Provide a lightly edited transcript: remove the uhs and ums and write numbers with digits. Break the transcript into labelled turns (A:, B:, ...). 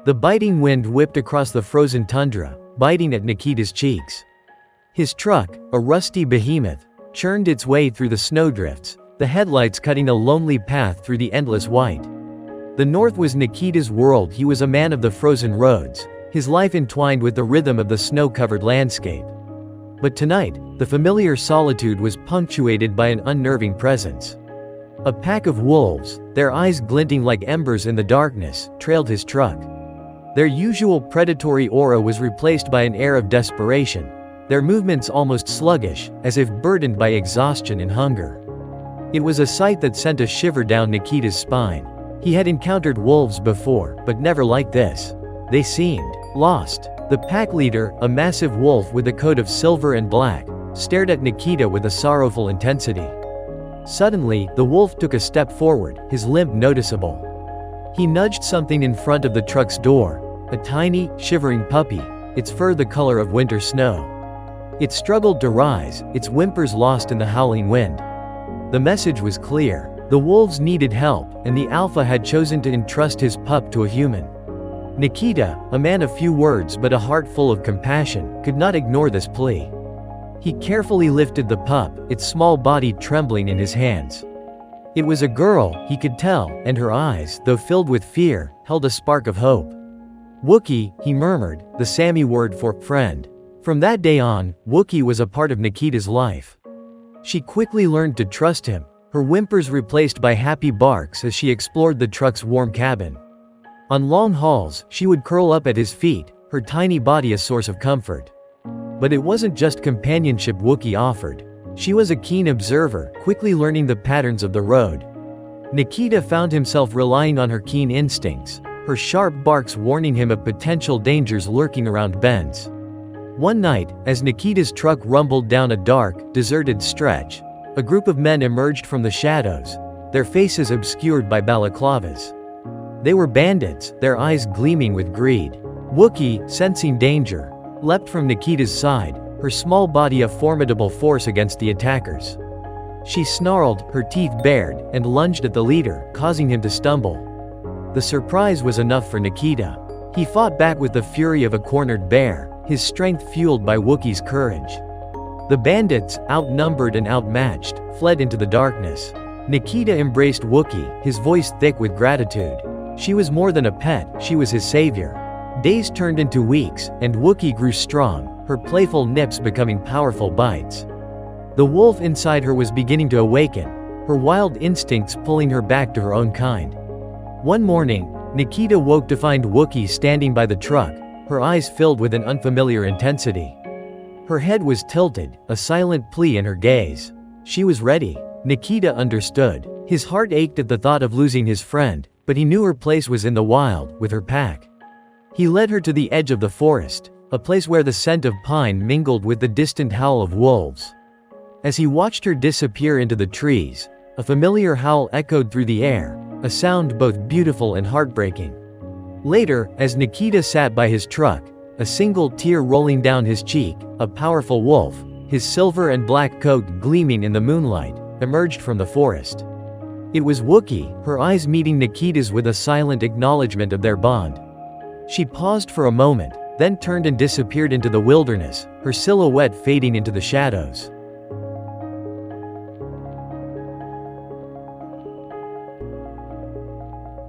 A: The biting wind whipped across the frozen tundra, biting at Nikita's cheeks. His truck, a rusty behemoth, churned its way through the snowdrifts, the headlights cutting a lonely path through the endless white. The north was Nikita's world. He was a man of the frozen roads, his life entwined with the rhythm of the snow-covered landscape. But tonight, the familiar solitude was punctuated by an unnerving presence. A pack of wolves, their eyes glinting like embers in the darkness, trailed his truck. Their usual predatory aura was replaced by an air of desperation, their movements almost sluggish, as if burdened by exhaustion and hunger. It was a sight that sent a shiver down Nikita's spine. He had encountered wolves before, but never like this. They seemed lost. The pack leader, a massive wolf with a coat of silver and black, stared at Nikita with a sorrowful intensity. Suddenly, the wolf took a step forward, his limp noticeable. He nudged something in front of the truck's door, a tiny, shivering puppy, its fur the color of winter snow. It struggled to rise, its whimpers lost in the howling wind. The message was clear. The wolves needed help, and the alpha had chosen to entrust his pup to a human. Nikita, a man of few words but a heart full of compassion, could not ignore this plea. He carefully lifted the pup, its small body trembling in his hands. It was a girl, he could tell, and her eyes, though filled with fear, held a spark of hope. Wookie, he murmured, the Sami word for friend. From that day on, Wookie was a part of Nikita's life. She quickly learned to trust him, her whimpers replaced by happy barks as she explored the truck's warm cabin. On long hauls, she would curl up at his feet, her tiny body a source of comfort. But it wasn't just companionship Wookie offered. She was a keen observer, quickly learning the patterns of the road. Nikita found himself relying on her keen instincts, her sharp barks warning him of potential dangers lurking around bends. One night, as Nikita's truck rumbled down a dark, deserted stretch, a group of men emerged from the shadows, their faces obscured by balaclavas. They were bandits, their eyes gleaming with greed. Wookie, sensing danger, leapt from Nikita's side, her small body a formidable force against the attackers. She snarled, her teeth bared, and lunged at the leader, causing him to stumble. The surprise was enough for Nikita. He fought back with the fury of a cornered bear, his strength fueled by Wookie's courage. The bandits, outnumbered and outmatched, fled into the darkness. Nikita embraced Wookie, his voice thick with gratitude. She was more than a pet, she was his savior. Days turned into weeks, and Wookie grew strong, her playful nips becoming powerful bites. The wolf inside her was beginning to awaken, her wild instincts pulling her back to her own kind. One morning, Nikita woke to find Wookie standing by the truck, her eyes filled with an unfamiliar intensity. Her head was tilted, a silent plea in her gaze. She was ready. Nikita understood. His heart ached at the thought of losing his friend, but he knew her place was in the wild, with her pack. He led her to the edge of the forest, a place where the scent of pine mingled with the distant howl of wolves. As he watched her disappear into the trees, a familiar howl echoed through the air, a sound both beautiful and heartbreaking. Later, as Nikita sat by his truck, a single tear rolling down his cheek, a powerful wolf, his silver and black coat gleaming in the moonlight, emerged from the forest. It was Wookie, her eyes meeting Nikita's with a silent acknowledgement of their bond. She paused for a moment, then turned and disappeared into the wilderness, her silhouette fading into the shadows.